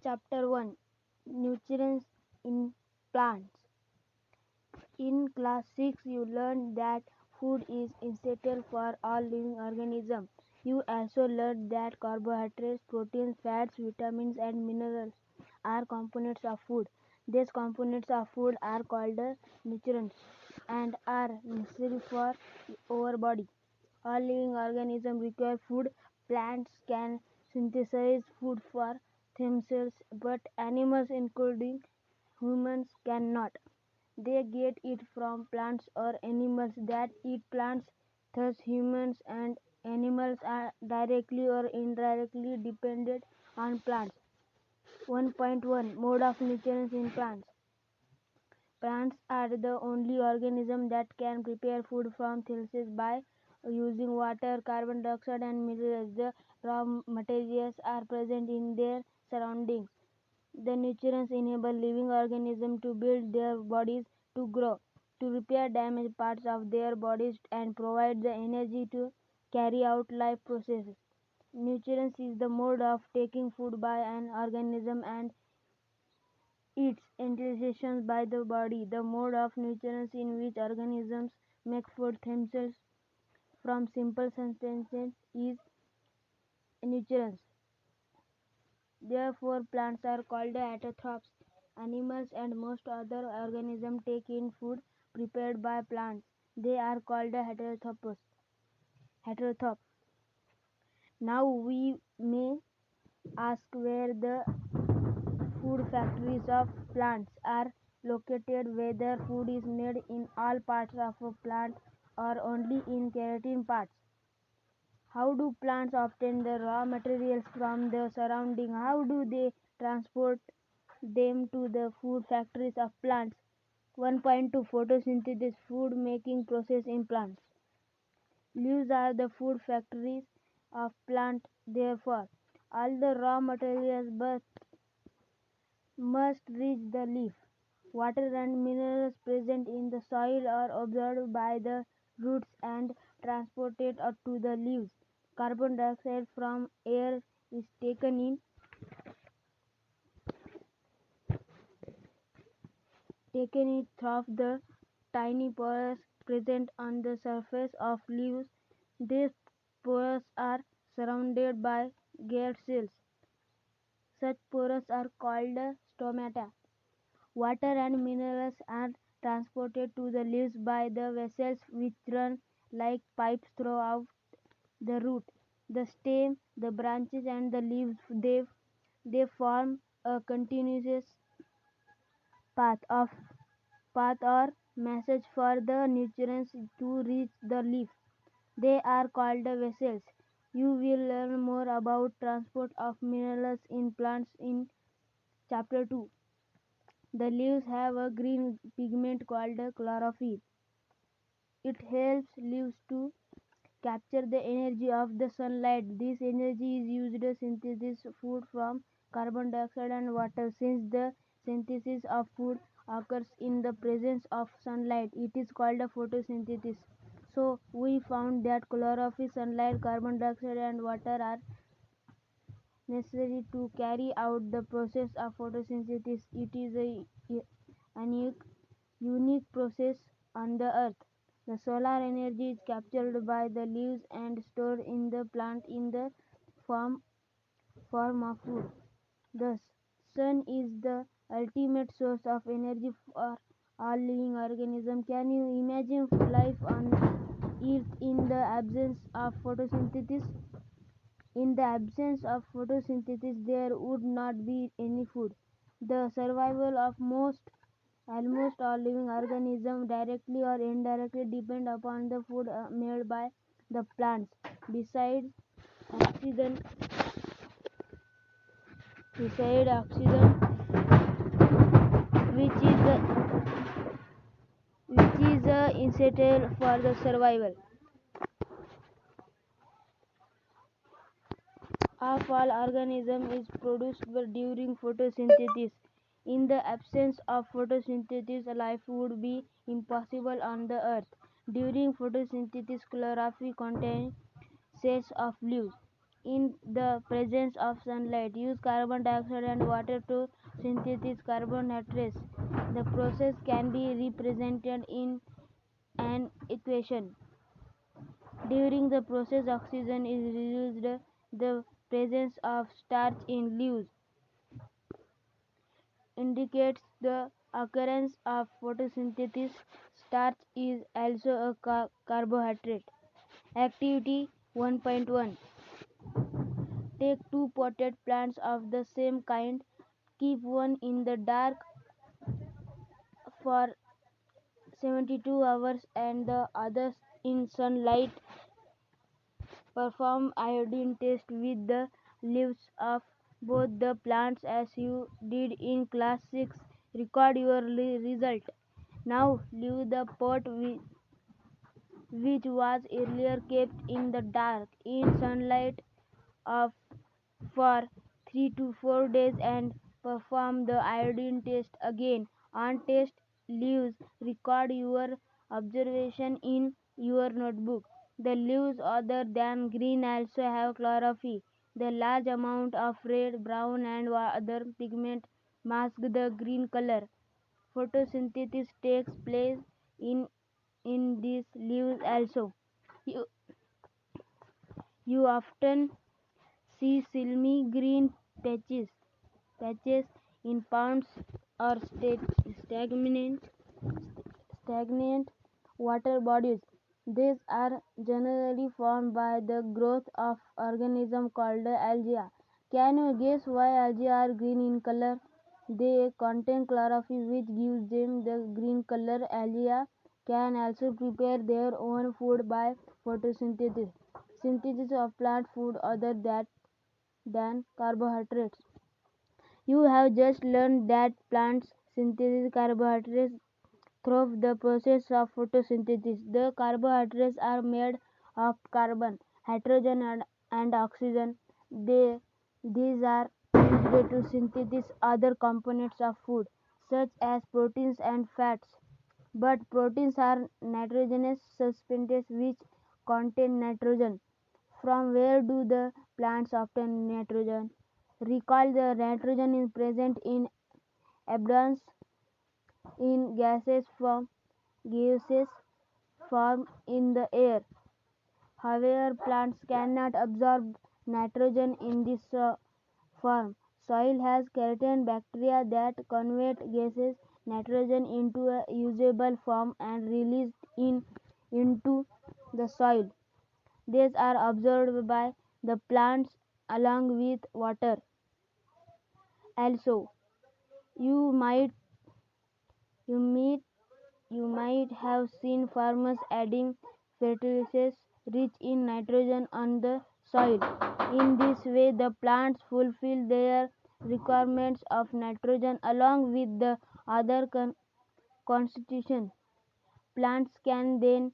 Chapter 1, Nutrients in Plants. In class 6, you learned that food is essential for all living organisms. You also learned that carbohydrates, proteins, fats, vitamins, and minerals are components of food. These components of food are called nutrients and are necessary for our body. All living organisms require food. Plants can synthesize food for themselves, but animals, including humans, cannot. They get it from plants or animals that eat plants. Thus, humans and animals are directly or indirectly dependent on plants. 1.1 Mode of nutrients in plants. Plants are the only organism that can prepare food from themselves by using water, carbon dioxide, and minerals. The raw materials are present in their surroundings. The nutrients enable living organisms to build their bodies, to grow, to repair damaged parts of their bodies, and provide the energy to carry out life processes. Nutrients is the mode of taking food by an organism and its ingestion by the body. The mode of nutrients in which organisms make food themselves from simple substances is nutrients. Therefore, plants are called heterotrophs. Animals and most other organisms take in food prepared by plants. They are called heterotrophs. Heterotroph. Now we may ask where the food factories of plants are located, whether food is made in all parts of a plant or only in keratin parts. How do plants obtain the raw materials from the surrounding? How do they transport them to the food factories of plants? 1.2 Photosynthesis, food making process in plants. Leaves are the food factories of plant. Therefore, all the raw materials but must reach the leaf. Water and minerals present in the soil are absorbed by the roots and transported up to the leaves. Carbon dioxide from air is taken in through the tiny pores present on the surface of leaves. These pores are surrounded by guard cells. Such pores are called stomata. Water and minerals are transported to the leaves by the vessels which run like pipes throughout the root, the stem, the branches, and the leaves. They form a continuous path of path or message for the nutrients to reach the leaf. They are called vessels. You will learn more about transport of minerals in plants in chapter 2. The leaves have a green pigment called chlorophyll. It helps leaves to capture the energy of the sunlight. This energy is used to synthesize food from carbon dioxide and water. Since the synthesis of food occurs in the presence of sunlight, it is called photosynthesis. So we found that chlorophyll, sunlight, carbon dioxide, and water are necessary to carry out the process of photosynthesis. It is a unique process on the earth. The solar energy is captured by the leaves and stored in the plant in the form, form of food. Thus, sun is the ultimate source of energy for all living organisms. Can you imagine life on earth in the absence of photosynthesis? In the absence of photosynthesis, there would not be any food. The survival of almost all living organisms directly or indirectly depend upon the food made by the plants. Oxygen, besides oxygen, which is essential for the survival of all organisms, is produced during photosynthesis. In the absence of photosynthesis, life would be impossible on the earth. During photosynthesis, chlorophyll contains cells of leaves. in the presence of sunlight use carbon dioxide and water to synthesize carbohydrates. The process can be represented in an equation. During the process, oxygen is released. The presence of starch in leaves indicates the occurrence of photosynthesis. Starch is also a carbohydrate. Activity 1.1. Take two potted plants of the same kind. Keep one in the dark for 72 hours and the other in sunlight. Perform iodine test with the leaves of both the plants as you did in class 6. Record your result. Now leave the pot which was earlier kept in the dark in sunlight of for 3 to 4 days and perform the iodine test again. On test leaves, record your observation in your notebook. The leaves other than green also have chlorophyll. The large amount of red, brown and other pigment mask the green color. Photosynthesis takes place in these leaves also. You, you often see filmy green patches in ponds or stagnant water bodies. These are generally formed by the growth of organisms called algae. Can you guess why algae are green in color? They contain chlorophyll which gives them the green color. Algae can also prepare their own food by photosynthesis. Synthesis of plant food other than carbohydrates. You have just learned that plants synthesize carbohydrates through the process of photosynthesis. The carbohydrates are made of carbon, hydrogen, and oxygen. These are used to synthesize other components of food, such as proteins and fats. But proteins are nitrogenous substances which contain nitrogen. From where do the plants obtain nitrogen? Recall the nitrogen is present in abundance in gaseous form in the air. However, plants cannot absorb nitrogen in this form. Soil has certain bacteria that convert gaseous nitrogen into a usable form and release it into the soil. These are absorbed by the plants along with water. Also, you might you might you might have seen farmers adding fertilizers rich in nitrogen on the soil. In this way, the plants fulfill their requirements of nitrogen along with the other constituents. Plants can then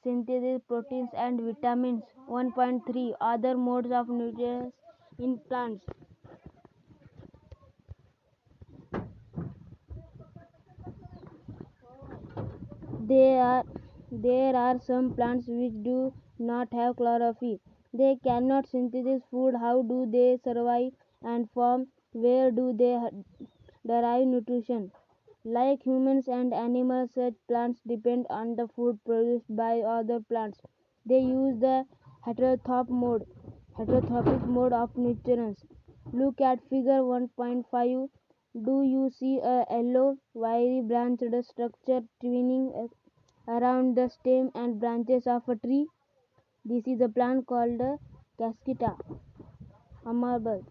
synthesize proteins and vitamins. 1.3 Other modes of nutrients in plants. There are, there are some plants which do not have chlorophyll. They cannot synthesize food. How do they survive and form? Where do they derive nutrition? Like humans and animals, such plants depend on the food produced by other plants. They use the heterotrophic mode of nutrients. Look at figure 1.5. Do you see a yellow, wiry branched structure twining around the stem and branches of a tree? This is a plant called Casquita amarbel.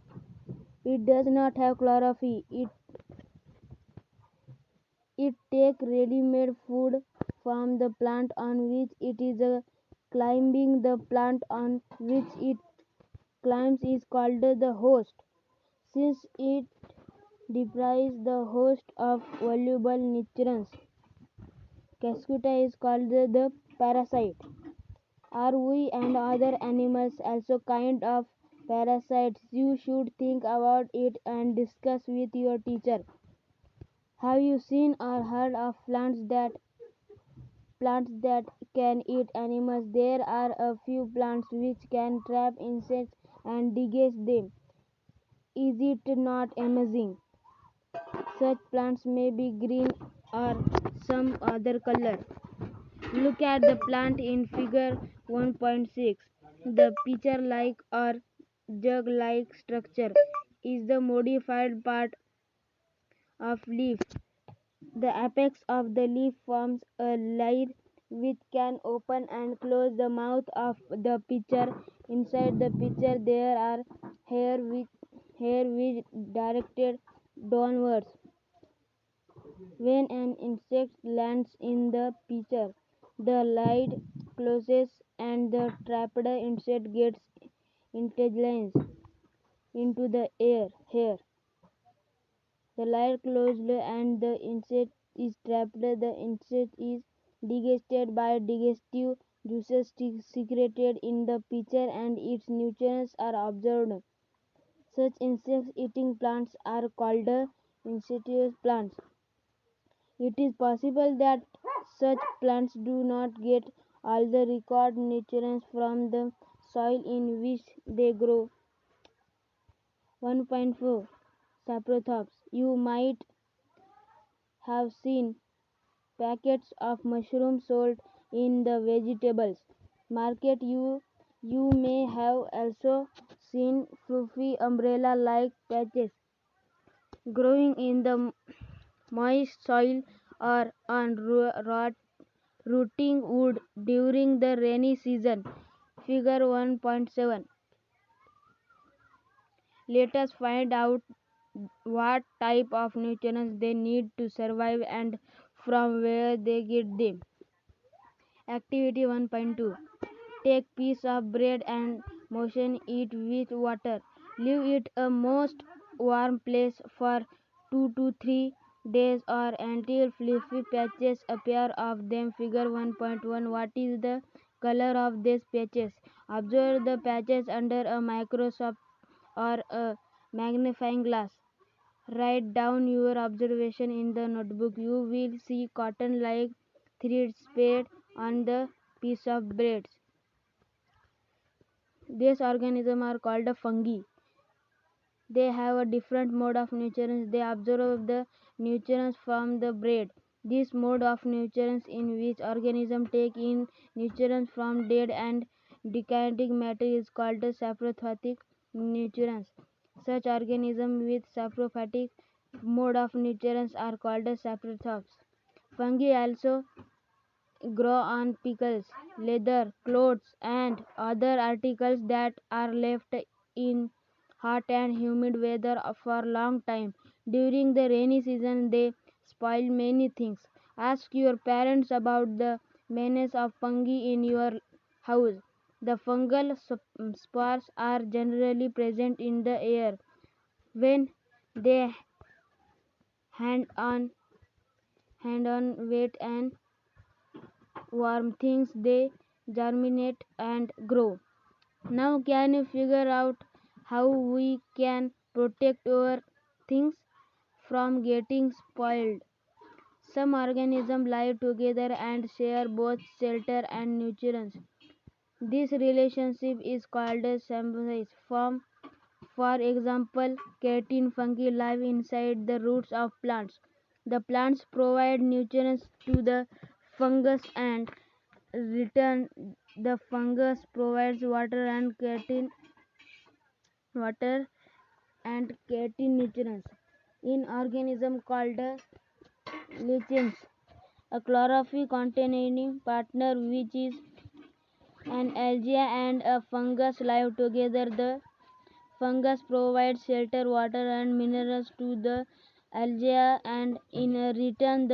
It does not have chlorophyll. It takes ready-made food from the plant on which it is climbing. The plant on which it climbs is called the host. Since it deprives the host of valuable nutrients, Casquita is called the parasite. Are we and other animals also kind of parasites? You should think about it and discuss with your teacher. Have you seen or heard of plants that can eat animals? There are a few plants which can trap insects and digest them. Is it not amazing? Such plants may be green or some other color. Look at the plant in figure 1.6. The pitcher like or jug like structure is the modified part of leaf. The apex of the leaf forms a lid which can open and close the mouth of the pitcher. Inside the pitcher there are hair which directed downwards. When an insect lands in the pitcher, the lid closes and the trapped insect gets entangled into the hair. The lid closed and the insect is trapped. The insect is digested by digestive juices secreted in the pitcher and its nutrients are absorbed. Such insect-eating plants are called insectivorous plants. It is possible that such plants do not get all the required nutrients from the soil in which they grow. 1.4 Saprotrophs. You might have seen packets of mushrooms sold in the vegetables market. You may have also seen fluffy umbrella-like patches growing in the moist soil or on rotting wood during the rainy season. Figure 1.7. Let us find out what type of nutrients they need to survive and from where they get them. Activity 1.2. Take piece of bread and moisten it with water. Leave it a most warm place for 2 to 3 days or until fluffy patches appear of them. Figure 1.1. What is the color of these patches? Observe the patches under a microscope or a magnifying glass. Write down your observation in the notebook. You will see cotton like threads spread on the piece of bread. These organisms are called fungi. They have a different mode of nutrients. They absorb the nutrients from the bread. This mode of nutrients in which organisms take in nutrients from dead and decaying matter is called saprophytic nutrients. Such organisms with saprophytic mode of nutrients are called saprotrophs. Fungi also grow on pickles, leather, clothes, and other articles that are left in hot and humid weather for a long time. During the rainy season, they spoil many things. Ask your parents about the menace of fungi in your house. The fungal spores are generally present in the air. When they hand on wet and warm things, they germinate and grow. Now, can you figure out how we can protect our things from getting spoiled? Some organisms live together and share both shelter and nutrients. This relationship is called a symbiosis. For example, keratin fungi live inside the roots of plants. The plants provide nutrients to the fungus and return the fungus provides water and keratin nutrients. In organism called lichens, a chlorophyll containing partner which is an algae and a fungus live together. The fungus provides shelter, water and minerals to the algae and in return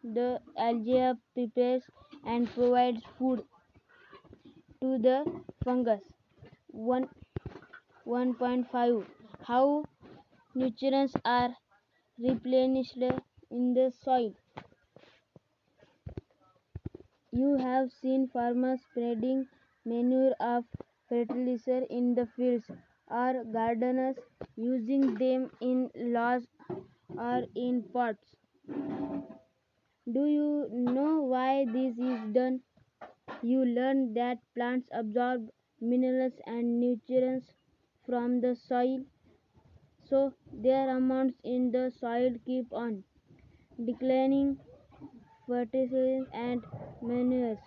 the algae prepares and provides food to the fungus. 1 1.5 How nutrients are replenished in the soil. You have seen farmers spreading manure of fertilizer in the fields or gardeners using them in laws or in pots. Do you know why this is done? You learn that plants absorb minerals and nutrients from the soil, so their amounts in the soil keep on declining. Fertilizers and manures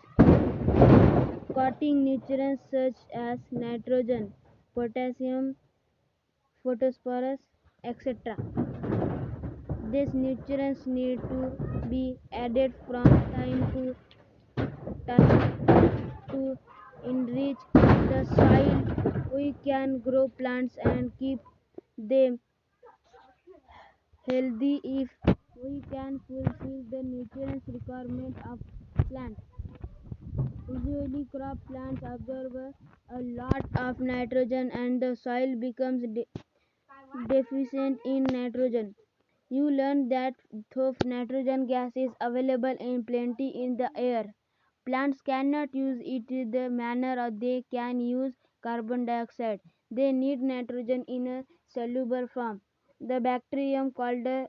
coating nutrients such as nitrogen, potassium, phosphorus, etc. These nutrients need to be added from time to time to enrich the soil. We can grow plants and keep them healthy if we can fulfill the nutrients requirement of plants. Usually crop plants absorb a lot of nitrogen and the soil becomes deficient in nitrogen. You learn that though nitrogen gas is available in plenty in the air, plants cannot use it in the manner they can use carbon dioxide. They need nitrogen in a soluble form. The bacterium called a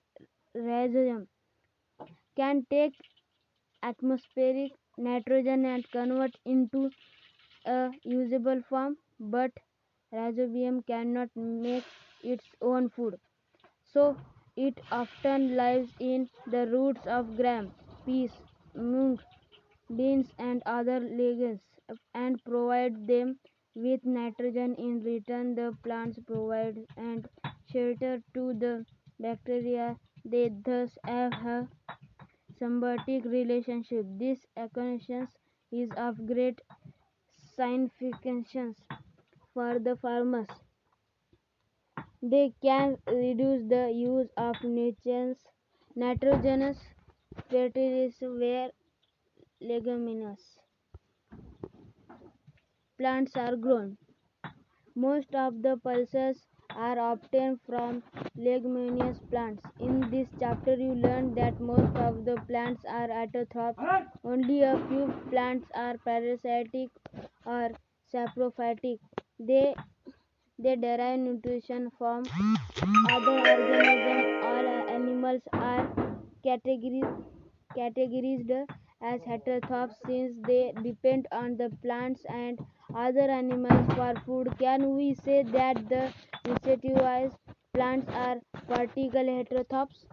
rhizobium can take atmospheric nitrogen and convert into a usable form, but rhizobium cannot make its own food. So it often lives in the roots of gram, peas, mung, beans and other legumes and provide them with nitrogen. In return the plants provide and shelter to the bacteria. They thus have a symbiotic relationship. This ecosystem is of great significance for the farmers. They can reduce the use of nitrogenous fertilizers where leguminous plants are grown. Most of the pulses are obtained from leguminous plants. In this chapter you learn that most of the plants are autotrophs. Only a few plants are parasitic or saprophytic. They derive nutrition from other organisms. All animals are categorized as heterotrophs since they depend on the plants and other animals for food. Can we say that the insectivorous plants are vertical heterotrophs?